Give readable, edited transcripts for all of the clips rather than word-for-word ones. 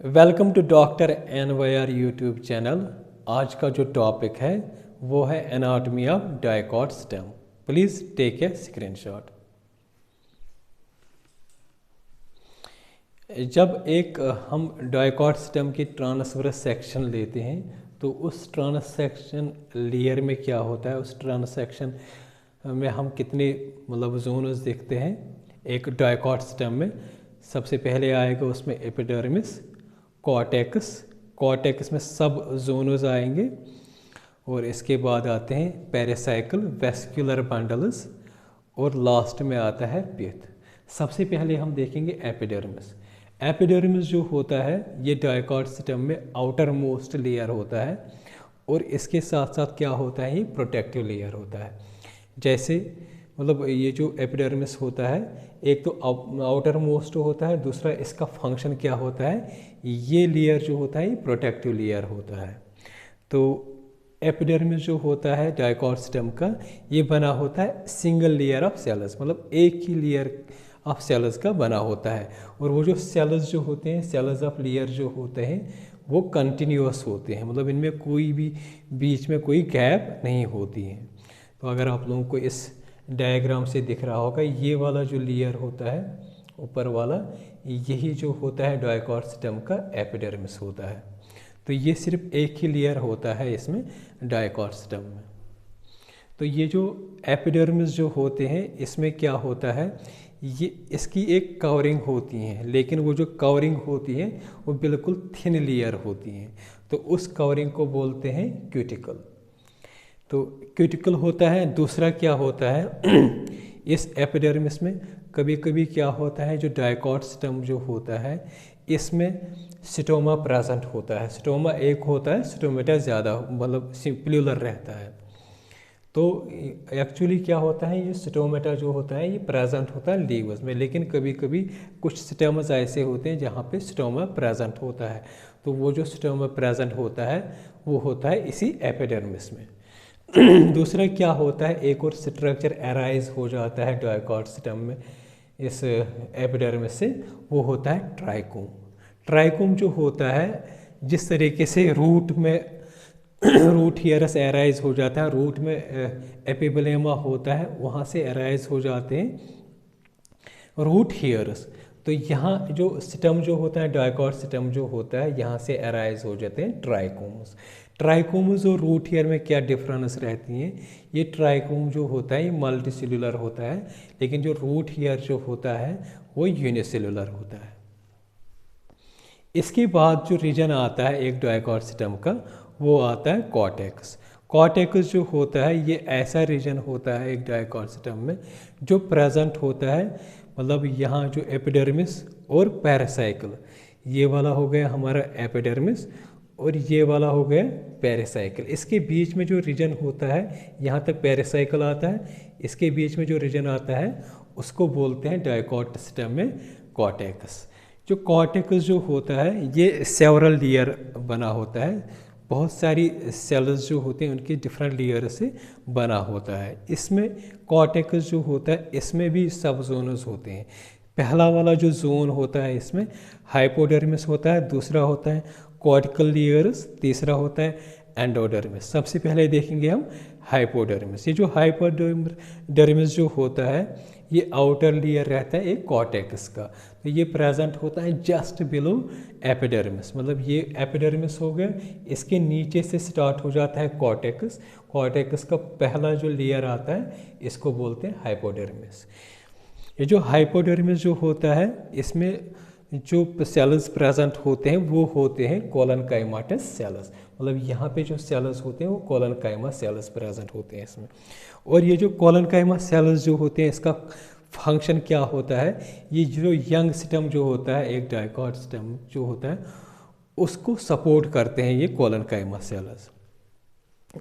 Welcome to doctor NYR YouTube channel. आज का जो टॉपिक है वो है anatomy of dicot stem. Please take a screenshot. जब एक हम डायकॉट स्टेम की ट्रांसवर्स सेक्शन लेते हैं तो उस ट्रांसेक्शन लेयर में क्या होता है, उस ट्रांसेक्शन में हम कितने जोन्स देखते हैं एक डायकॉट स्टेम में। सबसे पहले आएगा उसमें एपिडर्मिस, कॉर्टेक्स में सब जोनोज आएंगे और इसके बाद आते हैं पेरिसाइकल, वेस्कुलर बंडल्स और लास्ट में आता है पिथ। सबसे पहले हम देखेंगे एपिडर्मिस। एपिडर्मिस जो होता है ये डायकॉट स्टेम में आउटर मोस्ट लेयर होता है और इसके साथ साथ क्या होता है, ये प्रोटेक्टिव लेयर होता है। जैसे ये जो एपिडर्मिस होता है एक तो आउटर मोस्ट होता है, दूसरा इसका फंक्शन क्या होता है, ये लेयर जो होता है ये प्रोटेक्टिव लेयर होता है। तो एपिडर्मिस जो होता है डायकॉट स्टेम का ये बना होता है सिंगल लेयर ऑफ सेल्स, एक ही लेयर ऑफ सेल्स का बना होता है। और वो जो सेल्स जो होते हैं, सेल्स ऑफ लेयर जो होते हैं वो कंटिन्यूअस होते हैं, इनमें कोई भी बीच में कोई गैप नहीं होती है। तो अगर आप लोगों को इस डायग्राम से दिख रहा होगा, ये वाला जो लेयर होता है ऊपर वाला, यही जो होता है डायकॉट स्टेम का एपिडर्मिस होता है। तो ये सिर्फ एक ही लेयर होता है इसमें डायकॉट स्टेम में। तो ये जो एपिडर्मिस जो होते हैं इसमें क्या होता है, ये इसकी एक कवरिंग होती है, लेकिन वो जो कवरिंग होती है वो बिल्कुल थिन लेयर होती है। तो उस कवरिंग को बोलते हैं क्यूटिकल। तो क्यूटिकल होता है। दूसरा क्या होता है इस एपिडर्मिस में कभी कभी क्या होता है, जो डायकॉट स्टेम जो होता है इसमें स्टोमा प्रेजेंट होता है। स्टोमा एक होता है, स्टोमेटा ज़्यादा प्लूरल रहता है। तो एक्चुअली क्या होता है, ये स्टोमेटा जो होता है ये प्रेजेंट होता है लीव्स में, लेकिन कभी कभी कुछ स्टेम्स ऐसे होते हैं जहाँ पे स्टोमा प्रेजेंट होता है। तो वो जो स्टोमा प्रेजेंट होता है वो होता है इसी एपिडर्मिस में। दूसरा क्या होता है, एक और स्ट्रक्चर अराइज हो जाता है डायकॉट स्टेम में इस एपिडर्मिस से, वो होता है ट्राइकोम। ट्राइकोम जो होता है, जिस तरीके से रूट में रूट हेयर्स अराइज हो जाता है, रूट में एपिबलेमा होता है, वहाँ से अराइज हो जाते हैं रूट हेयर्स। तो यहाँ जो स्टेम जो होता है डायकॉट स्टेम जो होता है यहाँ से अराइज हो जाते हैं ट्राइकोम्स। ट्राइकोम्स और रूट हेयर में क्या डिफरेंस रहती है, ये ट्राइकोम जो होता है ये मल्टीसेलुलर होता है, लेकिन जो रूट हेयर जो होता है वो यूनिसेलुलर होता है। इसके बाद जो रीजन आता है एक डायकॉट स्टेम का वो आता है कॉर्टेक्स। कॉर्टेक्स जो होता है ये ऐसा रीजन होता है एक डायकॉट स्टेम में जो प्रेजेंट होता है, यहाँ जो एपिडर्मिस और पेरिसाइकल, ये वाला हो गया हमारा एपिडर्मिस और ये वाला हो गया पेरिसाइकल। इसके बीच में जो रीजन होता है यहाँ तक पेरिसाइकल आता है, इसके बीच में जो रीजन आता है उसको बोलते हैं डायकॉट स्टेम में कॉर्टेक्स। जो कॉर्टेक्स जो होता है ये सेवरल लेयर बना होता है, बहुत सारी सेल्स जो होते हैं उनके डिफरेंट लेयर से बना होता है। इसमें कॉर्टेक्स जो होता है इसमें भी सब जोन्स होते हैं। पहला वाला जो जोन होता है इसमें हाइपोडर्मिस होता है, दूसरा होता है कॉर्टिकल लेयर्स, तीसरा होता है एंडोडर्मिस। सबसे पहले देखेंगे हम हाइपोडर्मिस। ये जो हाइपोडर्मिस जो होता है ये आउटर लेयर रहता है एक कॉर्टेक्स का, तो ये प्रेजेंट होता है जस्ट बिलो एपिडर्मिस। ये एपिडर्मिस हो गया, इसके नीचे से स्टार्ट हो जाता है कॉर्टेक्स। कॉर्टेक्स का पहला जो लेयर आता है इसको बोलते हैं हाइपोडर्मिस। ये जो हाइपोडर्मिस जो होता है इसमें जो सेल्स प्रेजेंट होते हैं वो होते हैं कोलनकाइमाटस सेल्स, यहाँ पे जो सेल्स होते हैं वो कोलनकाइमा सेल्स प्रेजेंट होते हैं इसमें। और ये जो कोलनकाइमा सेल्स जो होते हैं इसका फंक्शन क्या होता है, ये जो यंग स्टेम जो होता है एक डायकॉट स्टेम जो होता है उसको सपोर्ट करते हैं ये कोलनकाइमा सेल्स।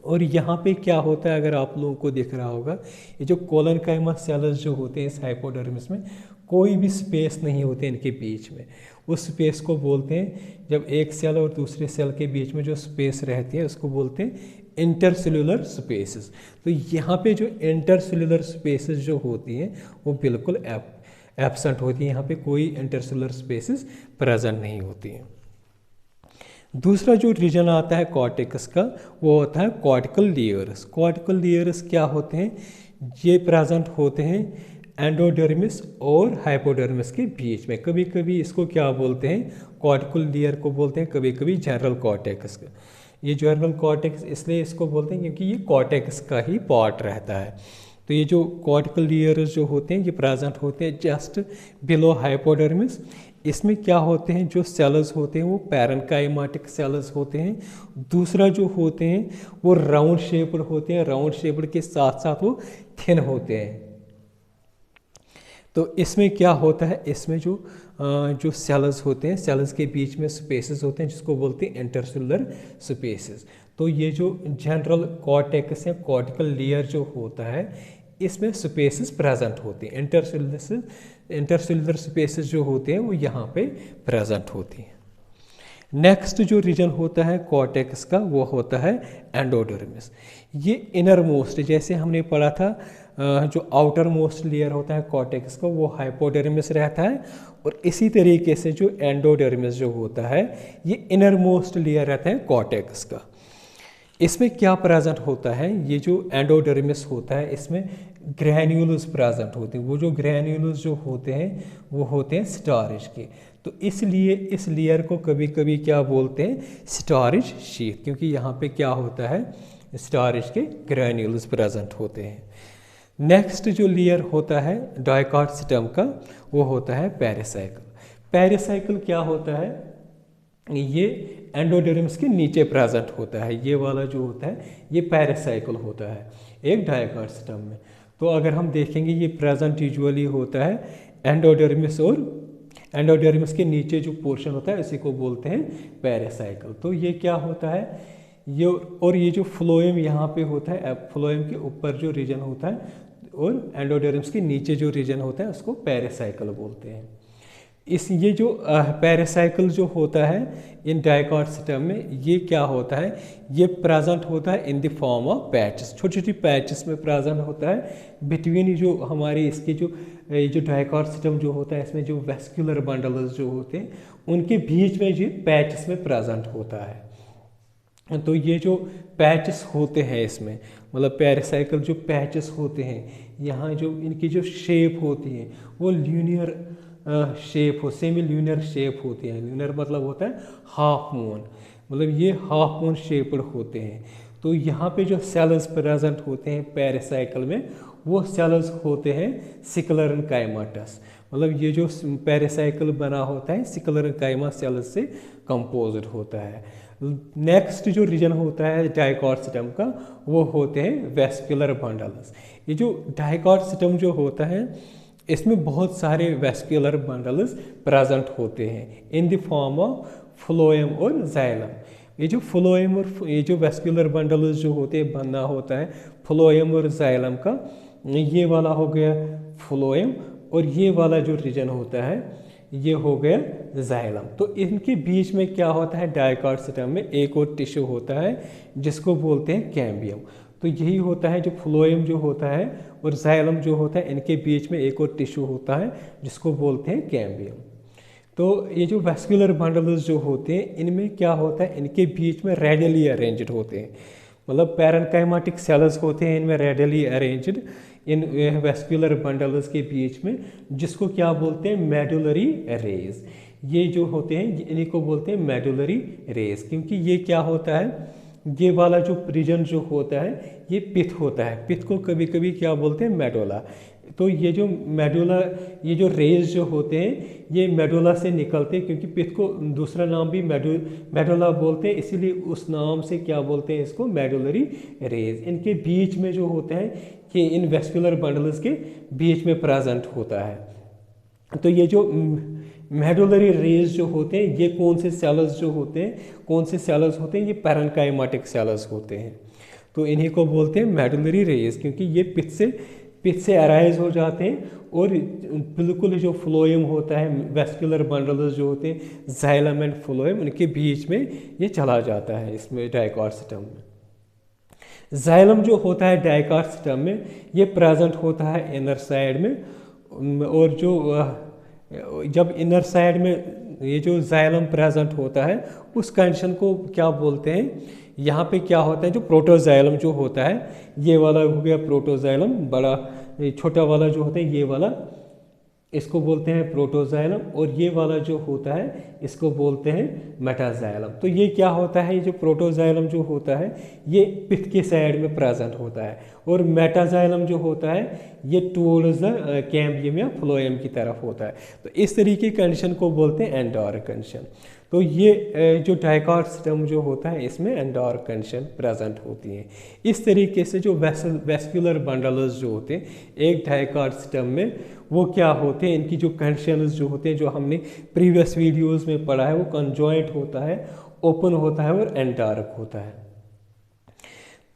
और यहाँ पे क्या होता है, अगर आप लोगों को दिख रहा होगा, ये जो कोलनकाइमा सेल्स जो होते हैं इस हाइपोडर्मिस में कोई भी स्पेस नहीं होते इनके बीच में। उस स्पेस को बोलते हैं, जब एक सेल और दूसरे सेल के बीच में जो स्पेस रहती है उसको बोलते हैं इंटरसेलुलर स्पेसेस। तो यहाँ पे जो इंटरसेलुलर स्पेसेस जो होती हैं वो बिल्कुल एब्सेंट होती है, यहाँ पे कोई इंटरसेलुलर स्पेसेस प्रेजेंट नहीं होती हैं। दूसरा जो रीजन आता है कॉर्टेक्स का, वो होता है कॉर्टिकल लेयर्स। कॉर्टिकल लेयर्स क्या होते हैं? ये प्रेजेंट होते हैं एंडोडर्मिस और हाइपोडर्मिस के बीच में। कभी कभी इसको क्या बोलते हैं? कॉर्टिकल लेयर को बोलते हैं, कभी कभी जनरल कॉर्टेक्स। ये जनरल कॉर्टेक्स इसलिए इसको बोलते हैं क्योंकि ये कॉर्टेक्स का ही पार्ट रहता है। तो ये जो कॉर्टिकल लेयर्स जो होते हैं ये प्रेजेंट होते हैं जस्ट बिलो हाइपोडर्मिस। इसमें क्या होते हैं? जो सेल्स होते हैं वो पैरेन्काइमाटिक सेल्स होते हैं। दूसरा जो होते हैं वो राउंड शेप्ड होते हैं, राउंड शेप्ड के साथ साथ वो थिन होते हैं। तो इसमें क्या होता है? इसमें जो सेल्स होते हैं, सेल्स के बीच में स्पेसेस होते हैं जिसको बोलते हैं इंटरसेलुलर स्पेसेस। तो ये जो जनरल कॉर्टेक्स है, कॉर्टिकल लेयर जो होता है, इसमें स्पेसेस प्रेजेंट होते हैं। इंटरसेलुलर स्पेसेस जो होते हैं वो यहाँ पे प्रेजेंट होती हैं। नेक्स्ट जो रीजन होता है कॉर्टेक्स का वो होता है एंडोडर्मिस। ये इनर मोस्ट, जैसे हमने पढ़ा था जो आउटर मोस्ट लेयर होता है कॉर्टेक्स का वो हाइपोडर्मिस रहता है, और इसी तरीके से जो एंडोडर्मिस जो होता है ये इनर मोस्ट लेयर रहता है कॉर्टेक्स का। इसमें क्या प्रेजेंट होता है? ये जो एंडोडर्मिस होता है इसमें ग्रैन्यूल्स प्रेजेंट होते हैं। वो जो ग्रैन्यूल्स जो होते हैं वो होते हैं स्टार्च के। तो इसलिए इस लेयर को कभी कभी क्या बोलते हैं? स्टार्च शीथ, क्योंकि यहाँ पे क्या होता है? स्टार्च के ग्रैन्यूल्स प्रेजेंट होते हैं। नेक्स्ट जो लेयर होता है डाइकॉट सिस्टम का वो होता है पेरिसाइकल। पेरिसाइकल क्या होता है? ये एंडोडर्मिस के नीचे प्रेजेंट होता है। ये वाला जो होता है ये पेरिसाइकल होता है एक डाइकॉट सिस्टम में। तो अगर हम देखेंगे ये प्रेजेंट यूजुअली होता है एंडोडर्मिस, और एंडोडर्मिस के नीचे जो पोर्शन होता है इसी को बोलते हैं पेरिसाइकल। तो ये क्या होता है? ये जो फ्लोएम यहाँ पे होता है, फ्लोएम के ऊपर जो रीजन होता है और एंडोडर्मिस के नीचे जो रीजन होता है उसको पेरिसाइकल बोलते हैं। ये जो पेरिसाइकल जो होता है इन डाइकॉट सिस्टम में, ये क्या होता है? ये प्रेजेंट होता है in the form of patches, छोटी छोटी पैचेस में प्रेजेंट होता है बिटवीन जो हमारी इसके जो डाइकॉट सिस्टम जो होता है इसमें जो वेस्कुलर बंडल्स जो होते हैं उनके बीच में जो पैचेस में प्रेजेंट होता है। तो ये जो पैचेस होते हैं इसमें, मतलब पेरिसाइकल जो पैचेस होते हैं यहाँ जो इनकी जो शेप होती है वो ल्यूनियर शेप हो, सेमी ल्यूनर शेप होती है। ल्यूनर मतलब होता है हाफ मून, मतलब ये हाफ मून शेप्ड होते हैं। तो यहाँ पे जो सेल्स प्रेजेंट होते हैं पेरिसाइकल में वो सेल्स होते हैं सिक्लेरेन्काइमाटस, मतलब ये जो पेरिसाइकल बना होता है सिक्लेरेन्काइमा सेल्स से कंपोज्ड होता है। नेक्स्ट जो रीजन होता है डाइकॉट सिस्टम का वो होते हैं वेस्कुलर बंडल्स। ये जो डाइकॉट सिस्टम जो होता है इसमें बहुत सारे वेस्कुलर बंडल्स प्रेजेंट होते हैं in the form of phloem और जाइलम। ये जो फ्लोएम और ये जो वेस्कुलर बंडल्स जो होते हैं बना होता है फ्लोएम और जाइलम का। ये वाला हो गया फ्लोएम और ये वाला जो रीजन होता है ये हो गया जाइलम। तो इनके बीच में क्या होता है डाइकॉट सिस्टम में? एक और टिश्यू होता है जिसको बोलते हैं कैम्बियम। तो यही होता है जो फ्लोएम जो होता है और जाइलम जो होता है इनके बीच में एक और टिश्यू होता है जिसको बोलते हैं कैम्बियम। तो ये जो वेस्कुलर बंडल्स जो होते हैं इनमें क्या होता है? इनके बीच में रेडियली अरेंज्ड होते हैं, मतलब पैरेन्काइमाटिक सेल्स होते हैं इनमें radially arranged in vascular bundles के बीच में, जिसको क्या बोलते हैं? Medullary rays. ये जो होते हैं इन्हीं को बोलते हैं मेडुलरी रेज, क्योंकि ये क्या होता है? ये वाला जो रीजन जो होता है ये पिथ होता है। पिथ को कभी कभी क्या बोलते हैं? मेडुला। तो ये जो मेडुला, ये जो रेज जो होते हैं ये मेडुला से निकलते हैं, क्योंकि पिथ को दूसरा नाम भी मेडुला बोलते हैं, इसीलिए उस नाम से क्या बोलते हैं इसको? Medullary rays. इनके बीच में जो होता है कि इन वेस्कुलर बंडल्स के बीच में प्रेजेंट होता है। तो ये जो मेडुलरी रेज जो होते हैं ये कौन से सेल्स जो होते हैं, कौन से सेल्स होते हैं? ये पैरेन्काइमाटिक सेल्स होते हैं। तो इन्हीं को बोलते हैं मेडुलरी रेज, क्योंकि ये पिथ से अराइज हो जाते हैं और बिल्कुल जो फ्लोएम होता है, वेस्कुलर बंडल्स जो होते हैं जाइलम एंड फ्लोएम, उनके बीच में ये चला जाता है इसमें डाइकॉट सिस्टम में। जाइलम जो होता है डाइकॉट सिस्टम में ये प्रेजेंट होता है इनर साइड में, और जो जब इनर साइड में ये जो जाइलम प्रेजेंट होता है उस कंडीशन को क्या बोलते हैं, यहाँ पे क्या होता है, जो प्रोटोजाइलम जो होता है, ये वाला हो गया प्रोटोजाइलम, बड़ा छोटा वाला जो होता है ये वाला, इसको बोलते हैं प्रोटोजाइलम, और ये वाला जो होता है इसको बोलते हैं मेटाजाइलम। तो ये क्या होता है, ये जो प्रोटोजाइलम जो होता है ये पिथ के साइड में प्रेजेंट होता है, और मेटाजाइलम जो होता है ये टुवर्ड्स द कैम्बियम या फ्लोएम की तरफ होता है। तो इस तरीके की कंडीशन को बोलते हैं एंडोरिक कंडीशन। तो ये जो डाइकॉट सिस्टम जो होता है इसमें एंडोरिक कंडीशन प्रेजेंट होती है। इस तरीके से जो वेस्कुलर बंडल्स जो होते हैं एक डाइकॉट सिस्टम में, वो क्या होते हैं, इनकी जो कंडीशंस जो होते हैं जो हमने प्रीवियस वीडियोस में पढ़ा है, वो कंजॉइंट होता है, ओपन होता है और एंडोरिक होता है।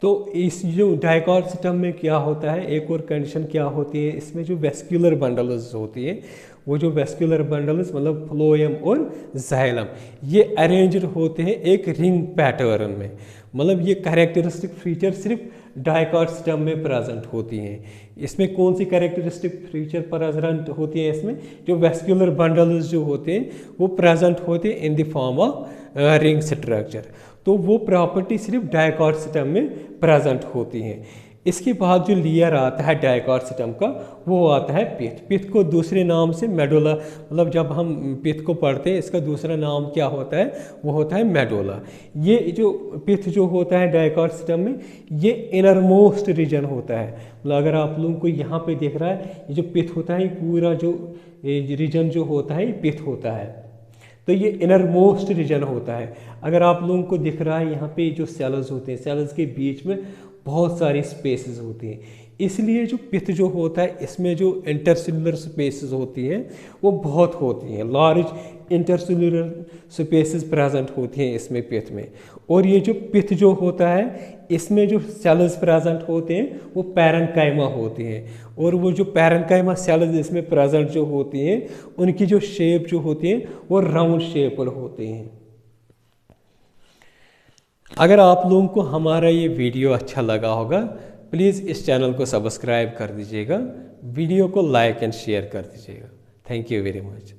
तो इस जो डाइकॉट सिस्टम में क्या होता है, एक और कंडीशन क्या होती है, इसमें जो वेस्कुलर बंडल्स होती है, वो जो वेस्कुलर बंडल्स मतलब फ्लोएम और जाइलम, ये अरेंज्ड होते हैं एक रिंग पैटर्न में। मतलब ये कैरेक्टरिस्टिक फीचर सिर्फ डाइकॉट सिस्टम में प्रेजेंट होती हैं। इसमें कौन सी कैरेक्टरिस्टिक फीचर प्रेजेंट होती है, इसमें जो वेस्कुलर बंडल्स जो होते हैं वो प्रेजेंट होते हैं in the form of ring structure. तो वो प्रॉपर्टी सिर्फ डाइकॉट सिस्टम में प्रेजेंट होती हैं। इसके बाद जो लेयर आता है डाइकॉट सिस्टम का, वो आता है पिथ। पिथ को दूसरे नाम से मेडुला, मतलब जब हम पिथ को पढ़ते हैं इसका दूसरा नाम क्या होता है, वो होता है मेडुला। ये जो पिथ जो होता है डाइकॉट सिस्टम में, ये इनरमोस्ट रीजन होता है। मतलब अगर आप लोगों को यहाँ पे दिख रहा है, ये जो पिथ होता है, पूरा जो रीजन जो होता है ये पिथ होता है। तो ये इनरमोस्ट रीजन होता है। अगर आप लोगों को दिख रहा है यहाँ पे जो सेल्स होते हैं, सेल्स के बीच में बहुत सारी स्पेसेस होती हैं, इसलिए जो पिथ जो होता है इसमें जो इंटरसेलुलर स्पेसेस होती हैं वो बहुत होती हैं, लार्ज इंटरसेलुलर स्पेसेस प्रेजेंट होती हैं इसमें पिथ में। और ये जो पिथ जो होता है इसमें जो सेल्स प्रेजेंट होते हैं वो पैरेन्काइमा होती हैं, और वो जो पैरेन्काइमा सेल्स इसमें प्रेजेंट जो होती हैं उनकी जो शेप जो होती है वो राउंड शेप पर होती हैं। अगर आप लोगों को हमारा ये वीडियो अच्छा लगा होगा, प्लीज़ इस चैनल को सब्सक्राइब कर दीजिएगा, वीडियो को लाइक एंड शेयर कर दीजिएगा। Thank you very much.